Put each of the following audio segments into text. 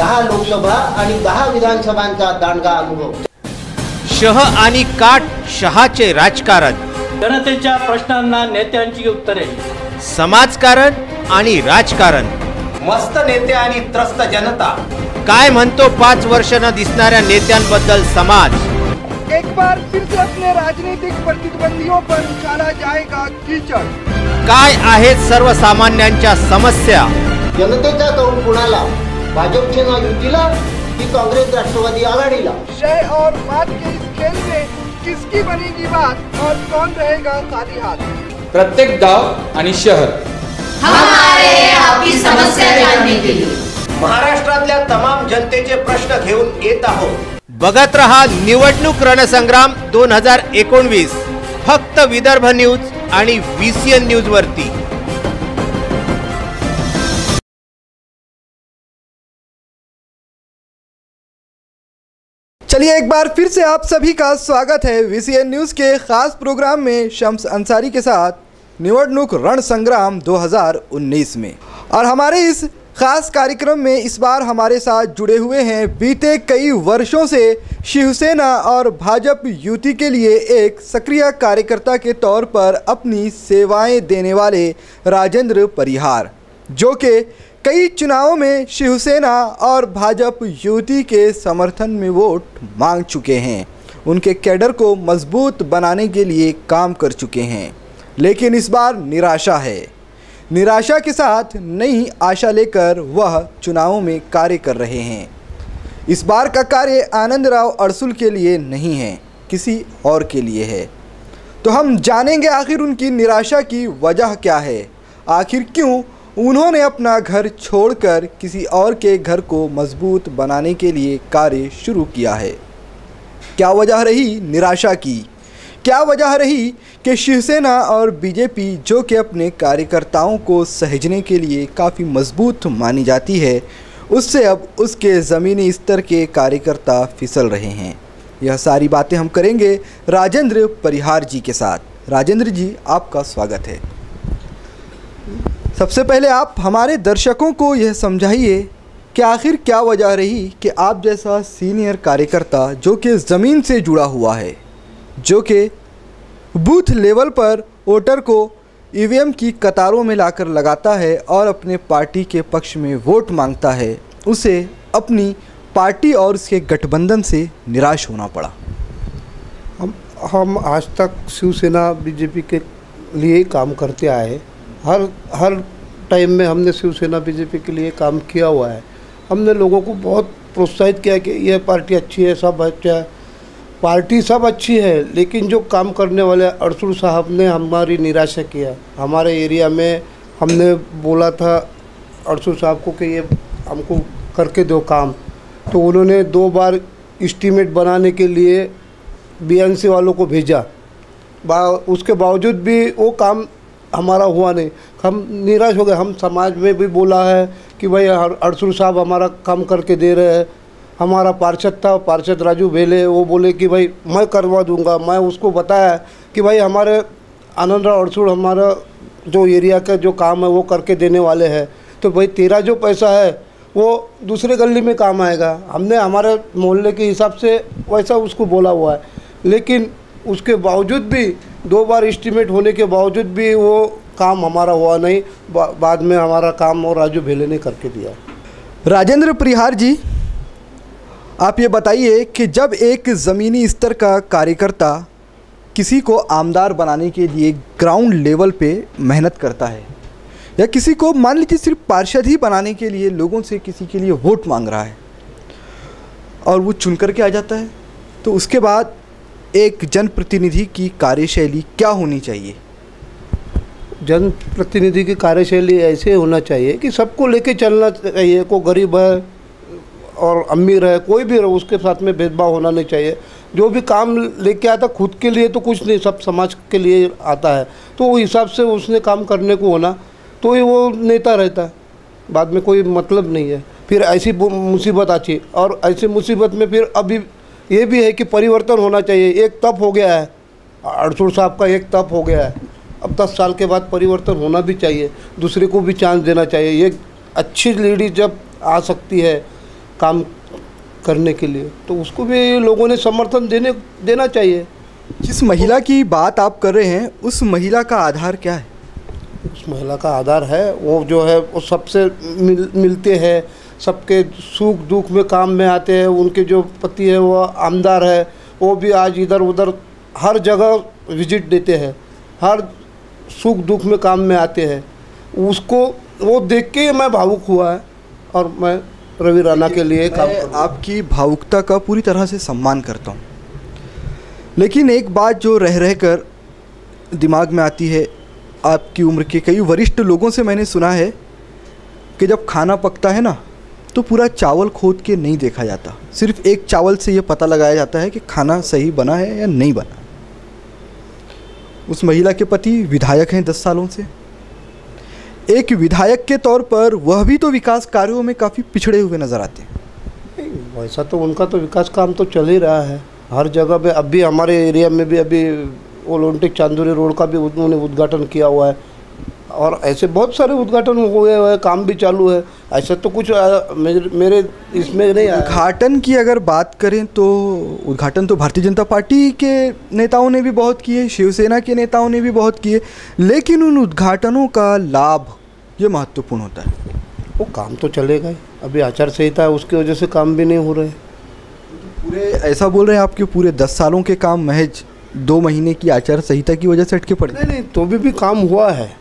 10 लोकसभा आणि 10 विधानसभांचा दांडगा अनुभव। शह आणि काट शहाचे राजकारण, जनतेच्या प्रश्नांना नेत्यांची उत्तरे, समाजकारण आणि राजकारण, मस्त नेते आणि त्रस्त जनता, काय म्हणतो 5 वर्ष न दिसणाऱ्या नेत्यांबद्दल समाज। एक बार फिर से अपने राजनीतिक प्रतिद्वंदियों पर उछाला जाएगा कीचड़। काय आहेत सर्वसामान्यांच्या समस्या। जनतेचा कौल कुणाला, भाजपचे नाव युतीला की काँग्रेस राष्ट्रवादी आघाडीला। शह और मात के इस खेल में किसकी बनेगी बात और कौन रहेगा खाली हाथ। प्रत्येक गांव आणि शहर हमारे आपकी समस्या जानने के लिए महाराष्ट्रातल्या तमाम जनतेचे प्रश्न घेऊन येत आहोत। बघत रहा निवडणूक रणसंग्राम 2019 फक्त विदर्भ न्यूज आणि VCN न्यूज वरती। चलिए एक बार फिर से आप सभी का स्वागत है VCN न्यूज़ के खास प्रोग्राम में शम्स अंसारी के साथ निवडणूक रणसंग्राम 2019 में। और हमारे इस खास कार्यक्रम में इस बार हमारे साथ जुड़े हुए हैं बीते कई वर्षों से शिवसेना और भाजपा युति के लिए एक सक्रिय कार्यकर्ता के तौर पर अपनी सेवाएं देने वाले राजेंद्र परिहार, जो कि कई चुनावों में शिवसेना और भाजपा युति के समर्थन में वोट मांग चुके हैं, उनके कैडर को मजबूत बनाने के लिए काम कर चुके हैं। लेकिन इस बार निराशा है। निराशा के साथ नई आशा लेकर वह चुनावों में कार्य कर रहे हैं। इस बार का कार्य आनंदराव अड़सुल के लिए नहीं है, किसी और के लिए है। तो हम जानेंगे आखिर उनकी निराशा की वजह क्या है, आखिर क्यों उन्होंने अपना घर छोड़कर किसी और के घर को मजबूत बनाने के लिए कार्य शुरू किया है। क्या वजह रही निराशा की, क्या वजह रही कि शिवसेना और बीजेपी, जो कि अपने कार्यकर्ताओं को सहेजने के लिए काफ़ी मजबूत मानी जाती है, उससे अब उसके ज़मीनी स्तर के कार्यकर्ता फिसल रहे हैं। यह सारी बातें हम करेंगे राजेंद्र परिहार जी के साथ। राजेंद्र जी, आपका स्वागत है। सबसे पहले आप हमारे दर्शकों को यह समझाइए कि आखिर क्या वजह रही कि आप जैसा सीनियर कार्यकर्ता, जो कि ज़मीन से जुड़ा हुआ है, जो कि बूथ लेवल पर वोटर को EVM की कतारों में लाकर लगाता है और अपने पार्टी के पक्ष में वोट मांगता है, उसे अपनी पार्टी और उसके गठबंधन से निराश होना पड़ा। हम आज तक शिवसेना बीजेपी के लिए काम करते आए। हर टाइम में हमने शिवसेना बीजेपी के लिए काम किया हुआ है। हमने लोगों को बहुत प्रोत्साहित किया कि यह पार्टी अच्छी है, सब अच्छा है, पार्टी सब अच्छी है, लेकिन जो काम करने वाले अड़सुल साहब ने हमारी निराशा किया। हमारे एरिया में हमने बोला था अड़सुल साहब को कि ये हमको करके दो काम, तो उन्होंने 2 बार एस्टीमेट बनाने के लिए BNC वालों को भेजा। उसके बावजूद भी वो काम हमारा हुआ नहीं। हम निराश हो गए। हम समाज में भी बोला है कि भाई अड़सुल साहब हमारा काम करके दे रहे हैं। हमारा पार्षद था, पार्षद राजू भेले, वो बोले कि भाई मैं करवा दूंगा। मैं उसको बताया कि भाई हमारे आनंदराव अड़सुल हमारा जो एरिया का जो काम है वो करके देने वाले हैं, तो भाई तेरा जो पैसा है वो दूसरे गली में काम आएगा। हमने हमारे मोहल्ले के हिसाब से वैसा उसको बोला हुआ है, लेकिन उसके बावजूद भी 2 बार एस्टीमेट होने के बावजूद भी वो काम हमारा हुआ नहीं। बाद में हमारा काम और राजू भेले ने करके दिया। राजेंद्र परिहार जी, आप ये बताइए कि जब एक ज़मीनी स्तर का कार्यकर्ता किसी को आमदार बनाने के लिए ग्राउंड लेवल पे मेहनत करता है, या किसी को मान लीजिए सिर्फ पार्षद ही बनाने के लिए लोगों से किसी के लिए वोट मांग रहा है और वो चुन करके आ जाता है, तो उसके बाद एक जनप्रतिनिधि की कार्यशैली क्या होनी चाहिए? जनप्रतिनिधि की कार्यशैली ऐसे होना चाहिए कि सबको लेके चलना चाहिए। कोई गरीब है और अमीर है, कोई भी रहे, उसके साथ में भेदभाव होना नहीं चाहिए। जो भी काम लेके आता खुद के लिए तो कुछ नहीं, सब समाज के लिए आता है, तो वो हिसाब से उसने काम करने को होना, तो ही वो नेता रहता है। बाद में कोई मतलब नहीं है। फिर ऐसी मुसीबत आती, और ऐसी मुसीबत में फिर अभी ये भी है कि परिवर्तन होना चाहिए। एक तप हो गया है, अड़सुल साहब का एक तप हो गया है, अब 10 साल के बाद परिवर्तन होना भी चाहिए, दूसरे को भी चांस देना चाहिए। ये अच्छी लीडर जब आ सकती है काम करने के लिए, तो उसको भी लोगों ने समर्थन देना चाहिए। जिस महिला की बात आप कर रहे हैं उस महिला का आधार क्या है? उस महिला का आधार है वो जो है वो सबसे मिलते हैं, सबके सुख दुख में काम में आते हैं। उनके जो पति है वो आमदार है, वो भी आज इधर उधर हर जगह विजिट देते हैं, हर सुख दुख में काम में आते हैं। उसको वो देख के मैं भावुक हुआ है और मैं रवि राणा के लिए काम कर। आपकी भावुकता का पूरी तरह से सम्मान करता हूँ, लेकिन एक बात जो रह कर दिमाग में आती है, आपकी उम्र के कई वरिष्ठ लोगों से मैंने सुना है कि जब खाना पकता है ना तो पूरा चावल खोद के नहीं देखा जाता, सिर्फ एक चावल से ये पता लगाया जाता है कि खाना सही बना है या नहीं बना। उस महिला के पति विधायक हैं 10 सालों से। एक विधायक के तौर पर वह भी तो विकास कार्यों में काफ़ी पिछड़े हुए नज़र आते हैं। वैसा तो उनका तो विकास काम तो चल ही रहा है हर जगह पे। अभी हमारे एरिया में भी अभी ओलंपिक चांदूरी रोड का भी उन्होंने उद्घाटन किया हुआ है, और ऐसे बहुत सारे उद्घाटन हुए हुए हैं, काम भी चालू है। ऐसा तो कुछ मेरे इसमें नहीं आया। उद्घाटन की अगर बात करें तो उद्घाटन तो भारतीय जनता पार्टी के नेताओं ने भी बहुत किए, शिवसेना के नेताओं ने भी बहुत किए, लेकिन उन उद्घाटनों का लाभ ये महत्वपूर्ण होता है। वो काम तो चलेगा ही, अभी आचार संहिता है उसकी वजह से काम भी नहीं हो रहे। पूरे ऐसा बोल रहे हैं आपके पूरे 10 सालों के काम महज 2 महीने की आचार संहिता की वजह से अटके पड़े? नहीं, तो भी काम हुआ है।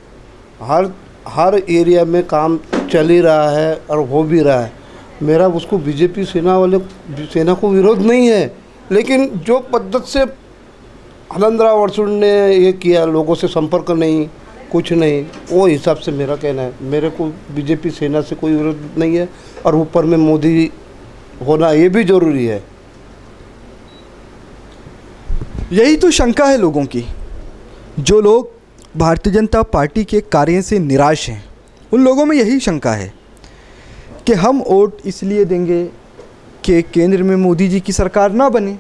हर एरिया में काम चल ही रहा है और हो भी रहा है। मेरा उसको बीजेपी सेना को विरोध नहीं है, लेकिन जो पद्धत से आनंदराव अड़सुल ने ये किया, लोगों से संपर्क नहीं, कुछ नहीं, वो हिसाब से मेरा कहना है। मेरे को बीजेपी सेना से कोई विरोध नहीं है, और ऊपर में मोदी होना ये भी ज़रूरी है। यही तो शंका है लोगों की। जो लोग भारतीय जनता पार्टी के कार्य से निराश हैं, उन लोगों में यही शंका है कि हम वोट इसलिए देंगे कि केंद्र में मोदी जी की सरकार ना बने,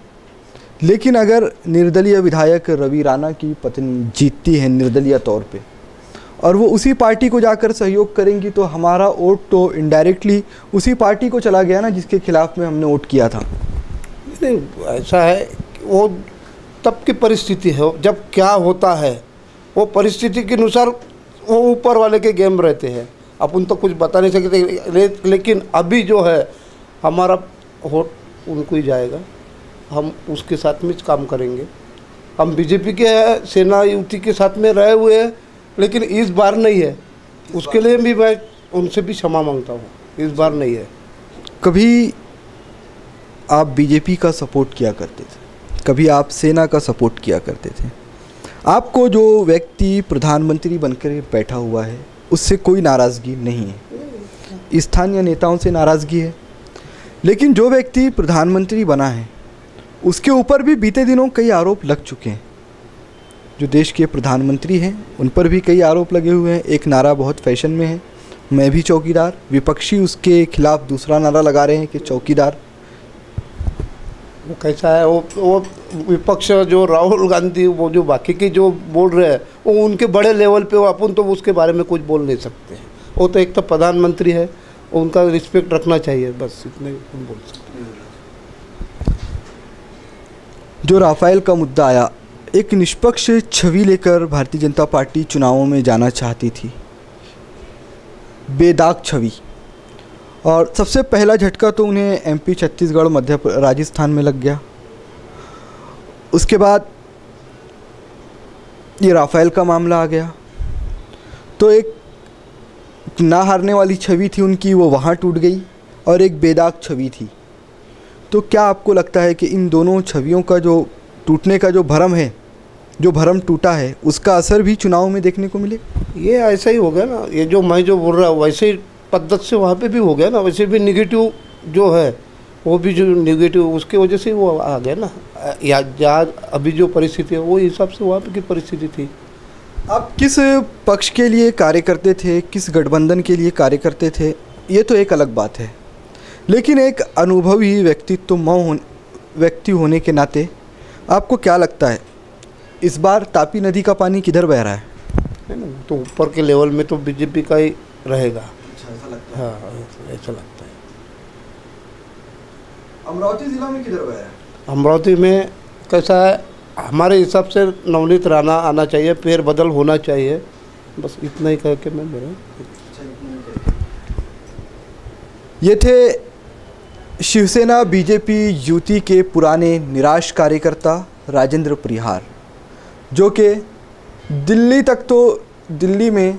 लेकिन अगर निर्दलीय विधायक रवि राणा की पत्नी जीतती है निर्दलीय तौर पे और वो उसी पार्टी को जाकर सहयोग करेंगी, तो हमारा वोट तो इनडायरेक्टली उसी पार्टी को चला गया ना जिसके खिलाफ में हमने वोट किया था। नहीं, ऐसा है वो तब की परिस्थिति है, जब क्या होता है वो परिस्थिति के अनुसार वो ऊपर वाले के गेम रहते हैं, अपन तो कुछ बता नहीं सकते। लेकिन अभी जो है हमारा वोट उनको ही जाएगा, हम उसके साथ में काम करेंगे। हम बीजेपी के सेना युति के साथ में रहे हुए हैं, लेकिन इस बार नहीं है। उसके लिए भी मैं उनसे भी क्षमा मांगता हूँ, इस बार नहीं है। कभी आप बीजेपी का सपोर्ट किया करते थे, कभी आप सेना का सपोर्ट किया करते थे। आपको जो व्यक्ति प्रधानमंत्री बनकर बैठा हुआ है उससे कोई नाराज़गी नहीं है, स्थानीय नेताओं से नाराज़गी है, लेकिन जो व्यक्ति प्रधानमंत्री बना है उसके ऊपर भी बीते दिनों कई आरोप लग चुके हैं। जो देश के प्रधानमंत्री हैं उन पर भी कई आरोप लगे हुए हैं। एक नारा बहुत फैशन में है, मैं भी चौकीदार। विपक्षी उसके खिलाफ दूसरा नारा लगा रहे हैं कि चौकीदार। वो कैसा है, वो विपक्ष जो राहुल गांधी, वो जो बाकी के जो बोल रहे हैं वो उनके बड़े लेवल पे, वो अपन तो उसके बारे में कुछ बोल नहीं सकते हैं। वो तो एक तो प्रधानमंत्री है, उनका रिस्पेक्ट रखना चाहिए, बस इतने बोल सकते हैं। जो राफेल का मुद्दा आया, एक निष्पक्ष छवि लेकर भारतीय जनता पार्टी चुनावों में जाना चाहती थी, बेदाग छवि, और सबसे पहला झटका तो उन्हें एमपी, छत्तीसगढ़, राजस्थान में लग गया। उसके बाद ये राफेल का मामला आ गया, तो एक ना हारने वाली छवि थी उनकी, वो वहाँ टूट गई, और एक बेदाग छवि थी। तो क्या आपको लगता है कि इन दोनों छवियों का जो टूटने का जो भरम है, जो भरम टूटा है, उसका असर भी चुनाव में देखने को मिले? ये ऐसा ही हो गया ना, ये जो मैं जो बोल रहा हूँ वैसे ही पद्धत से वहाँ पे भी हो गया ना। वैसे भी निगेटिव जो है वो भी जो निगेटिव, उसकी वजह से वो आ गया ना। या जहाँ अभी जो परिस्थिति है वो हिसाब से वहाँ पे की परिस्थिति थी। आप किस पक्ष के लिए कार्य करते थे, किस गठबंधन के लिए कार्य करते थे, ये तो एक अलग बात है, लेकिन एक अनुभवी व्यक्ति होने के नाते आपको क्या लगता है इस बार तापी नदी का पानी किधर बह रहा है? नहीं ना, तो ऊपर के लेवल में तो बीजेपी का ही रहेगा। हाँ, ऐसा लगता है। अमरावती जिला में किधर गया है? अमरावती में कैसा है, हमारे हिसाब से नवनीत राणा आना चाहिए, फेर बदल होना चाहिए, बस इतना ही कह के मैं मेरा। ये थे शिवसेना बीजेपी युति के पुराने निराश कार्यकर्ता राजेंद्र परिहार, जो कि दिल्ली में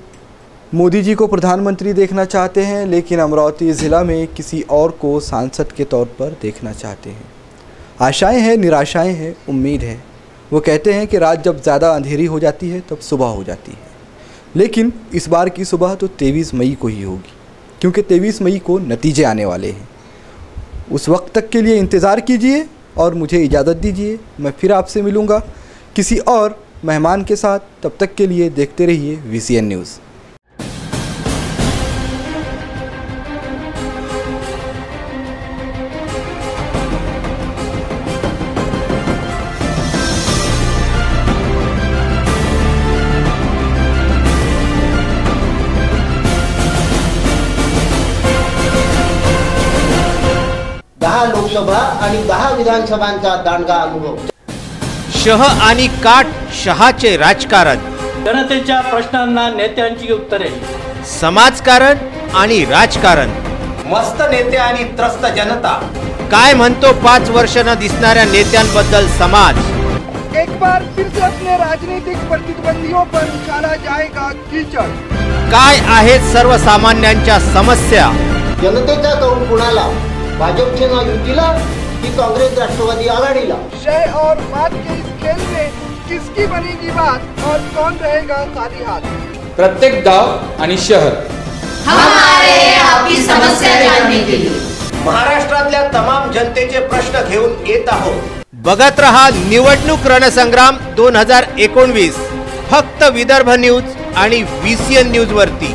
मोदी जी को प्रधानमंत्री देखना चाहते हैं, लेकिन अमरावती ज़िला में किसी और को सांसद के तौर पर देखना चाहते हैं। आशाएं हैं, निराशाएं हैं, उम्मीद है। वो कहते हैं कि रात जब ज़्यादा अंधेरी हो जाती है तब सुबह हो जाती है, लेकिन इस बार की सुबह तो 23 मई को ही होगी, क्योंकि 23 मई को नतीजे आने वाले हैं। उस वक्त तक के लिए इंतज़ार कीजिए और मुझे इजाज़त दीजिए। मैं फिर आपसे मिलूँगा किसी और मेहमान के साथ। तब तक के लिए देखते रहिए VCN न्यूज़। लोकसभा आणि 10 विधानसभांचा दांडगा अनुभव। शह आणि काट शहाचे राजकारण, जनतेच्या प्रश्नांना नेत्यांची उत्तरे, समाजकारण आणि राजकारण, मस्त नेते आणि त्रस्त जनता, काय म्हणतो 5 वर्ष न दिसणाऱ्या नेत्यांबद्दल समाज। एक बार फिर से अपने राजनीतिक प्रतिद्वंदियों पर उछाला जाएगा कीचड़। काय आहेत सर्वसामान्यांच्या समस्या। जनतेचा कौल कुणाला, भाजपचे ना युतीला की काँग्रेस राष्ट्रवादी आघाडीला। शय और बात के इस खेल में किसकी बनेगी बात और कौन रहेगा खाली हाथ। प्रत्येक गाव आणि शहर हम आ रहे हैं आपकी समस्या जानने के लिए। महाराष्ट्रातल्या तमाम जनतेचे प्रश्न घेऊन येत आहोत। बघत रहा निवडणूक रणसंग्राम 2019, फक्त विदर्भ न्यूज आणि VCN न्यूज वरती।